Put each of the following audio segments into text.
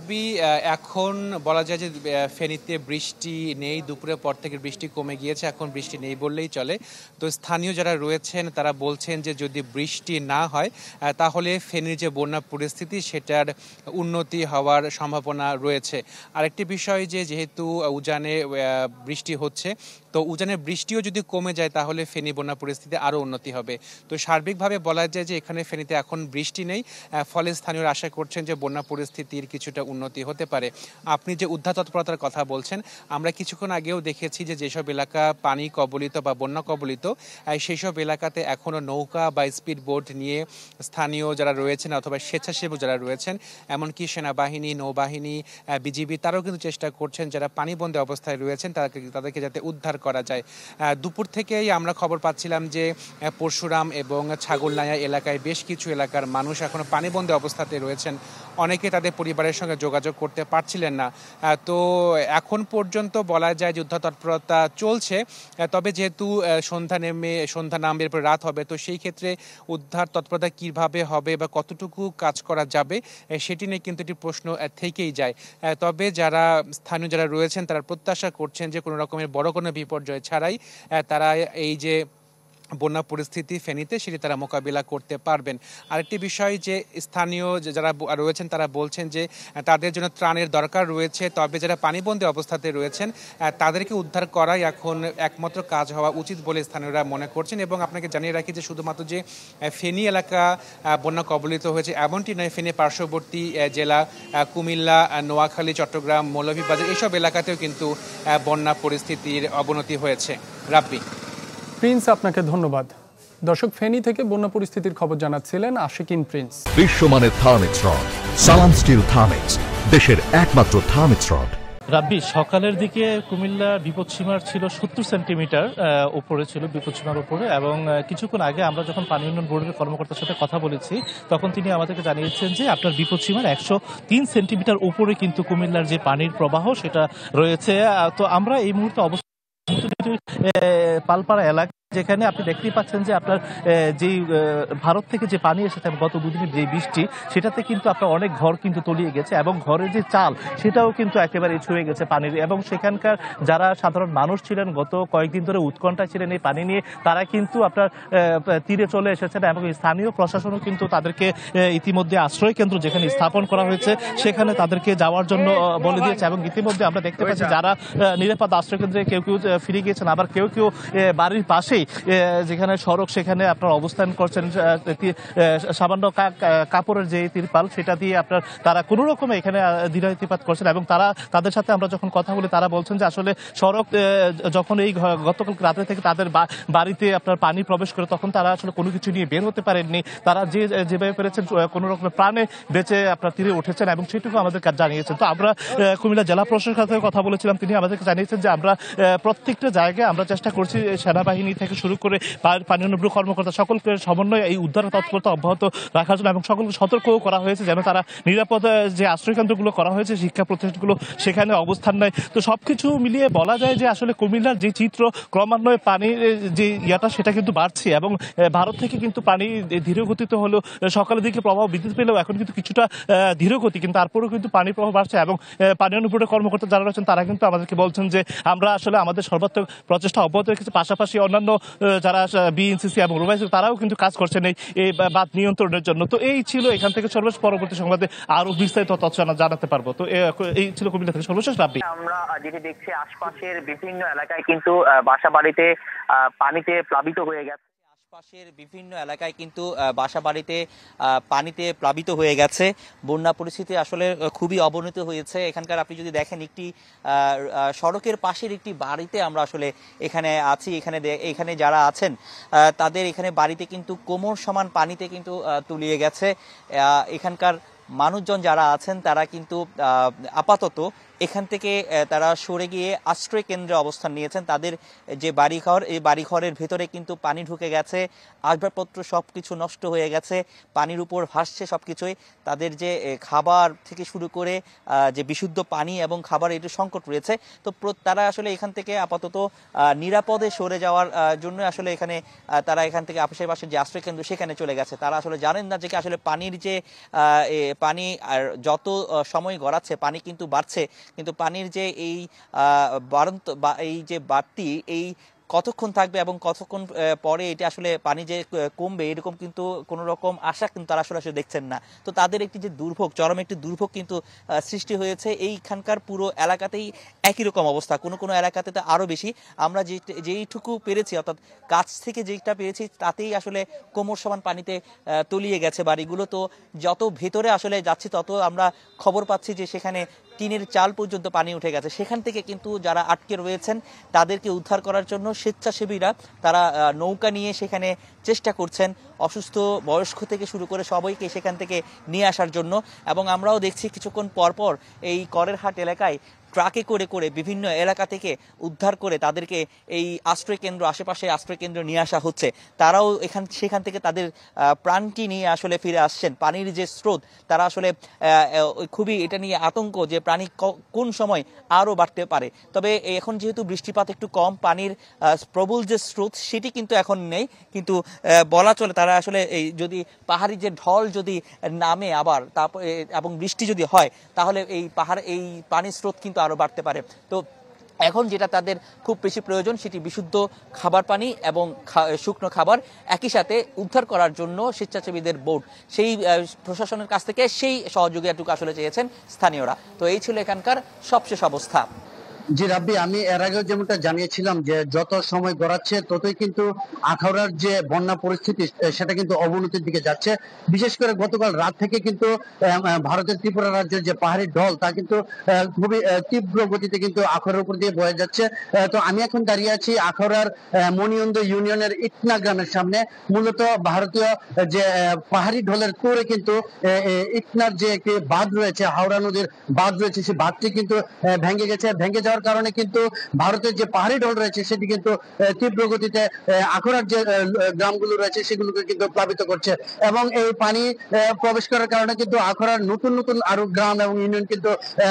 রাব্বি, এখন বলা যায় যে ফেনীতে বৃষ্টি নেই, দুপুরের পর থেকে বৃষ্টি কমে গিয়েছে, এখন বৃষ্টি নেই বললেই চলে। তো স্থানীয় যারা রয়েছেন তারা বলছেন যে যদি বৃষ্টি না হয় তাহলে ফেনীর যে বন্যা পরিস্থিতি সেটার উন্নতি হওয়ার সম্ভাবনা রয়েছে। আরেকটি বিষয় যে যেহেতু উজানে বৃষ্টি হচ্ছে, তো উজানের বৃষ্টিও যদি কমে যায় তাহলে ফেনী বন্যা পরিস্থিতি আরও উন্নতি হবে। তো সার্বিকভাবে বলা যায় যে এখানে ফেনীতে এখন বৃষ্টি নেই, ফলে স্থানীয়রা আশা করছেন যে বন্যা পরিস্থিতির কিছুটা উন্নতি হতে পারে। আপনি যে উদ্ধার তৎপরতার কথা বলছেন, আমরা কিছুক্ষণ আগেও দেখেছি যে যেসব এলাকা পানি কবলিত বা বন্যা কবলিত সেই সব এলাকাতে এখনও নৌকা বা স্পিড বোট নিয়ে স্থানীয় যারা রয়েছেন অথবা স্বেচ্ছাসেবক যারা রয়েছেন, এমনকি সেনাবাহিনী, নৌবাহিনী, বিজিবি, তারাও কিন্তু চেষ্টা করছেন যারা পানিবন্দী অবস্থায় রয়েছেন তাদেরকে যাতে উদ্ধার করা যায়। দুপুর থেকেই আমরা খবর পাচ্ছিলাম যে পরশুরাম এবং ছাগলনাইয়া এলাকায় বেশ কিছু এলাকার মানুষ এখনও পানিবন্দী অবস্থাতে রয়েছেন, অনেকে তাদের পরিবারের সঙ্গে যোগাযোগ করতে পারছিলেন না। তো এখন পর্যন্ত বলা যায় যে উদ্ধার তৎপরতা চলছে, তবে যেহেতু সন্ধ্যা নামবে এরপর রাত হবে, তো সেই ক্ষেত্রে উদ্ধার তৎপরতা কিভাবে হবে বা কতটুকু কাজ করা যাবে সেটি নিয়ে কিন্তু একটি প্রশ্ন থেকেই যায়। তবে যারা স্থানীয় যারা রয়েছেন তারা প্রত্যাশা করছেন যে কোনো রকমের বড় কোনো বিপর্যয় ছাড়াই তারা এই যে বন্যা পরিস্থিতি ফেনীতে সেটি তারা মোকাবিলা করতে পারবেন। আরেকটি বিষয় যে স্থানীয় যারা রয়েছেন তারা বলছেন যে তাদের জন্য ত্রাণের দরকার রয়েছে, তবে যারা পানিবন্দী অবস্থাতে রয়েছেন তাদেরকে উদ্ধার করাই এখন একমাত্র কাজ হওয়া উচিত বলে স্থানীয়রা মনে করছেন। এবং আপনাকে জানিয়ে রাখি যে শুধুমাত্র যে ফেনী এলাকা বন্যা কবলিত হয়েছে এমনটি নয়, ফেনী পার্শ্ববর্তী জেলা কুমিল্লা, নোয়াখালী, চট্টগ্রাম, মৌলভীবাজার এইসব এলাকাতেও কিন্তু বন্যা পরিস্থিতির অবনতি হয়েছে। রাব্বি। প্রিন্স, আপনাকে ধন্যবাদ। দর্শক, ফেনী থেকে বন্যা পরিস্থিতির খবর জানাচ্ছিলেন আশিকিন প্রিন্স। বিশ্বমানের থার্মিক্স রড, সালাম স্টিল থার্মিক্স, দেশের একমাত্র থার্মিক্স রড। রাব্বি, সকালের দিকে কুমিল্লা বিপদসীমার ছিল 70 সেন্টিমিটার উপরে ছিল, বিপদসীমার উপরে। এবং কিছুক্ষণ আগে আমরা যখন পানি উন্নয়ন বোর্ডের কর্মকর্তার সাথে কথা বলেছি তখন তিনি আমাদেরকে জানিয়েছেন যে আপনার বিপদসীমার 103 সেন্টিমিটার উপরে কিন্তু কুমিল্লার যে পানির প্রবাহ সেটা রয়েছে। তো আমরা এই মুহূর্তে অবস্থা পালপাড়া এলাকা, যেখানে আপনি দেখতেই পাচ্ছেন যে আপনার যেই ভারত থেকে যে পানি এসেছে গত দুদিনের যে বৃষ্টি, সেটাতে কিন্তু আপনার অনেক ঘর কিন্তু তলিয়ে গেছে এবং ঘরের যে চাল সেটাও কিন্তু একেবারে ছুঁয়ে গেছে পানির। এবং সেখানকার যারা সাধারণ মানুষ ছিলেন গত কয়েকদিন ধরে উৎকণ্ঠায় ছিলেন এই পানি নিয়ে, তারা কিন্তু আপনার তীরে চলে এসেছেন এবং স্থানীয় প্রশাসনও কিন্তু তাদেরকে ইতিমধ্যে আশ্রয় কেন্দ্র যেখানে স্থাপন করা হয়েছে সেখানে তাদেরকে যাওয়ার জন্য বলে দিয়েছে। এবং ইতিমধ্যে আমরা দেখতে পাচ্ছি যারা নিরাপদ আশ্রয় কেন্দ্রে কেউ কেউ ফিরে গিয়েছেন, আবার কেউ কেউ বাড়ির পাশেই যেখানে সড়ক সেখানে আপনার অবস্থান করছেন। সামান্য কাপড়ের যে তিরপাল সেটা দিয়ে আপনার তারা কোনো রকমে এখানে দিনাতিপাত করছেন। এবং তাদের সাথে আমরা যখন কথা বলি তারা বলছেন যে আসলে সড়ক যখন এই গতকাল রাতে থেকে তাদের বাড়িতে আপনার পানি প্রবেশ করে তখন তারা আসলে কোনো কিছু নিয়ে বের হতে পারেননি। তারা যেভাবে পেরেছেন কোনো রকমের প্রাণে বেঁচে আপনার তীরে উঠেছেন এবং সেটুকু আমাদের জানিয়েছেন। তো আমরা কুমিল্লা জেলা প্রশাসকের সাথে কথা বলেছিলাম, তিনি আমাদেরকে জানিয়েছেন যে আমরা প্রত্যেকটা জায়গায় আমরা চেষ্টা করছি সেনাবাহিনী থেকে শুরু করে পানি উন্নয়ন কর্মকর্তা সকলকে সমন্বয়ে এই উদ্ধার তৎপরতা অব্যাহত রাখার জন্য এবং সকলকে সতর্কও করা হয়েছে যেন তারা নিরাপদ যে আশ্রয়কেন্দ্রগুলো করা হয়েছে, শিক্ষা প্রতিষ্ঠানগুলো সেখানে অবস্থান নেয়। তো সবকিছু মিলিয়ে বলা যায় যে আসলে কুমিল্লার যে চিত্র, ক্রমান্বয়ে পানির যে ইয়াটা সেটা কিন্তু বাড়ছে এবং ভারত থেকে কিন্তু পানি ধীরগতিতে হলেও সকালের দিকে প্রবাহ বৃদ্ধি পেলেও এখন কিন্তু কিছুটা ধীরগতি, কিন্তু তারপরেও কিন্তু পানির প্রবাহ বাড়ছে। এবং পানি উন্নয়ন বোর্ডের কর্মকর্তা যারা রয়েছেন তারা কিন্তু আমাদেরকে বলছেন যে আমরা আসলে আমাদের সর্বাত্মক প্রচেষ্টা অব্যাহত রেখেছি, পাশাপাশি অন্যান্য যারা বিএনসিসি এবং রুবাইসি তারাও কিন্তু কাজ করছেন এই বাঁধ নিয়ন্ত্রণের জন্য। তো এই ছিল এখান থেকে সর্বশেষ, পরবর্তী সংবাদে আরো বিস্তারিত তথ্য জানাতে পারবো। তো এই ছিল কুমিল্লা থেকে সর্বশেষ। রাব্বি, আমরা যেটি দেখছি আশপাশের বিভিন্ন এলাকায় কিন্তু বাসা বাড়িতে পানিতে প্লাবিত হয়ে গেছে। আশপাশের বিভিন্ন এলাকায় কিন্তু বাসাবাড়িতে পানিতে প্লাবিত হয়ে গেছে। বন্যা পরিস্থিতি আসলে খুবই অবনতি হয়েছে। এখানকার আপনি যদি দেখেন একটি সড়কের পাশের একটি বাড়িতে আমরা আসলে এখানে আছি, এখানে যারা আছেন তাদের এখানে বাড়িতে কিন্তু কোমর সমান পানিতে কিন্তু তলিয়ে গেছে। এখানকার মানুষজন যারা আছেন তারা কিন্তু আপাতত এখান থেকে তারা সরে গিয়ে আশ্রয় কেন্দ্রে অবস্থান নিয়েছেন। তাদের যে বাড়িঘর, এই বাড়িঘরের ভেতরে কিন্তু পানি ঢুকে গেছে, আসবাবপত্র সবকিছু নষ্ট হয়ে গেছে, পানির উপর ভাসছে সবকিছুই। তাদের যে খাবার থেকে শুরু করে যে বিশুদ্ধ পানি এবং খাবার এটি সংকট রয়েছে। তো তারা আসলে এখান থেকে আপাতত নিরাপদে সরে যাওয়ার জন্য আসলে এখানে তারা এখান থেকে আশেপাশে যে আশ্রয় কেন্দ্র সেখানে চলে গেছে। তারা আসলে জানেন না যে আসলে পানির যে পানি আর যত সময় গড়াচ্ছে পানি কিন্তু বাড়ছে, কিন্তু পানির যে এই বাড়ন্ত বা এই যে বাড়তি এই কতক্ষণ থাকবে এবং কতক্ষণ পরে এটা আসলে পানি যে কমবে এরকম কিন্তু কোনো রকম আশা কিন্তু তারা আসলে দেখছেন না। তো তাদের একটি যে দুর্ভোগ, চরম একটি দুর্ভোগ কিন্তু সৃষ্টি হয়েছে। এইখানকার পুরো এলাকাতেই একই রকম অবস্থা, কোনো কোনো এলাকাতে তো আরও বেশি। আমরা যেইটুকু পেরেছি, অর্থাৎ কাছ থেকে যেটা পেরেছি তাতেই আসলে কোমর সমান পানিতে তলিয়ে গেছে বাড়িগুলো। তো যত ভেতরে আসলে যাচ্ছি তত আমরা খবর পাচ্ছি যে সেখানে টিনের চাল পর্যন্ত পানি উঠে গেছে। সেখান থেকে কিন্তু যারা আটকে রয়েছেন তাদেরকে উদ্ধার করার জন্য স্বেচ্ছাসেবীরা তারা নৌকা নিয়ে সেখানে চেষ্টা করছেন অসুস্থ বয়স্ক থেকে শুরু করে সবাইকে সেখান থেকে নিয়ে আসার জন্য। এবং আমরাও দেখছি কিছুক্ষণ পরপর এই করেরহাট এলাকায় ট্রাকে করে করে বিভিন্ন এলাকা থেকে উদ্ধার করে তাদেরকে এই আশ্রয় কেন্দ্র, আশেপাশে আশ্রয় কেন্দ্র নিয়ে আসা হচ্ছে। তারাও সেখান থেকে তাদের প্রাণটি নিয়ে আসলে ফিরে আসছেন। পানির যে স্রোত, তারা আসলে খুবই এটা নিয়ে আতঙ্ক যে পানি কোন সময় আরও বাড়তে পারে। তবে এখন যেহেতু বৃষ্টিপাত একটু কম, পানির প্রবল যে স্রোত সেটি কিন্তু এখন নেই। কিন্তু বলা চলে তারা আসলে এই যদি পাহাড়ি যে ঢল যদি নামে আবার তারপর এবং বৃষ্টি যদি হয় তাহলে এই পানির স্রোত কিন্তু আরো বাড়তে পারে। তো এখন যেটা তাদের খুব বেশি প্রয়োজন সেটি বিশুদ্ধ খাবার পানি এবং শুকনো খাবার, একই সাথে উদ্ধার করার জন্য স্বেচ্ছাসেবীদের বোট, সেই প্রশাসনের কাছ থেকে সেই সহযোগিতাটুকু আসলে চেয়েছেন স্থানীয়রা। তো এই ছিল এখানকার সবশেষ অবস্থা। জি রাব্বি, আমি এর আগেও যেমনটা জানিয়েছিলাম যে যত সময় গড়াচ্ছে ততই কিন্তু আখাউড়ার যে বন্যা পরিস্থিতি সেটা কিন্তু অবনতির দিকে যাচ্ছে। বিশেষ করে গতকাল রাত থেকে কিন্তু ভারতের ত্রিপুরা রাজ্যের যে পাহাড়ি ঢল তা কিন্তু খুবই তীব্র গতিতে কিন্তু আখাউড়ার উপর দিয়ে বয়ে যাচ্ছে। তো আমি এখন দাঁড়িয়ে আছি আখাউড়ার মণিয়ন্দ ইউনিয়নের ইটনা গ্রামের সামনে। মূলত ভারতীয় যে পাহাড়ি ঢলের তোড়ে কিন্তু ইটনার যে একটি বাঁধ রয়েছে, হাওড়া নদীর বাঁধ রয়েছে, সেই বাঁধটি কিন্তু ভেঙে গেছে। ভেঙে যাওয়ার কারণে কিন্তু ভারতের যে পাহাড়ি ঢল রয়েছে সেটি কিন্তু তীব্র গতিতে আখাউড়ার যে গ্রামগুলো রয়েছে সেগুলোকে কিন্তু প্লাবিত করছে। এবং এই পানি প্রবেশ করার কারণে কিন্তু আখাউড়ার নতুন নতুন আরো গ্রাম এবং ইউনিয়ন কিন্তু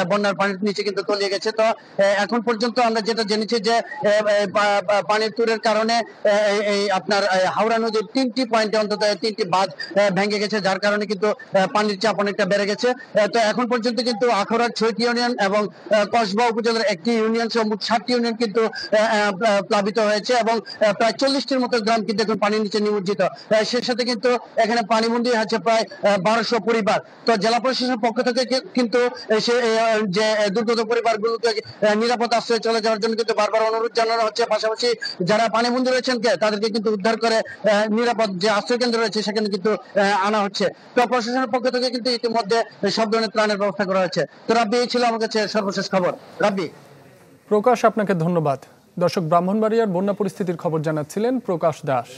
বন্যার পানির নিচে কিন্তু তলিয়ে গেছে। তো এখন পর্যন্ত আমরা যেটা জেনেছি যে পানির তুরের কারণে এই আপনার হাওড়া নদীর 3টি পয়েন্টে অন্তত 3টি বাঁধ ভেঙে গেছে, যার কারণে কিন্তু পানির চাপ অনেকটা বেড়ে গেছে। তো এখন পর্যন্ত কিন্তু আখাউড়ার 6টি ইউনিয়ন এবং কসবা উপজেলার একটি ইউনিয়ন সহ মোট 7টি ইউনিয়ন কিন্তু প্লাবিত হয়েছে এবং প্রায় 40টির মতো গ্রাম কিন্তু এখন পানির নিচে নিমজ্জিত। সে সাথে কিন্তু এখানে পানিবন্দী আছে প্রায় 1200 পরিবার। তো জেলা প্রশাসনের পক্ষ থেকে কিন্তু যে দুর্গত পরিবারগুলোকে নিরাপদ আশ্রয়ে চলে যাওয়ার জন্য কিন্তু বারবার অনুরোধ জানানো হচ্ছে। পাশাপাশি যারা পানিবন্দী রয়েছেন তাদেরকে কিন্তু উদ্ধার করে নিরাপদ যে আশ্রয় কেন্দ্র রয়েছে সেখানে কিন্তু আনা হচ্ছে। তো প্রশাসনের পক্ষ থেকে কিন্তু ইতিমধ্যে সব ধরনের ত্রাণের ব্যবস্থা করা হচ্ছে। তো রাব্বি, এই ছিল আমার কাছে সর্বশেষ খবর। রাব্বি। প্রকাশ, আপনাকে ধন্যবাদ। দর্শক, ব্রাহ্মণবাড়িয়ার বন্যা পরিস্থিতির খবর জানাচ্ছিলেন প্রকাশ দাস।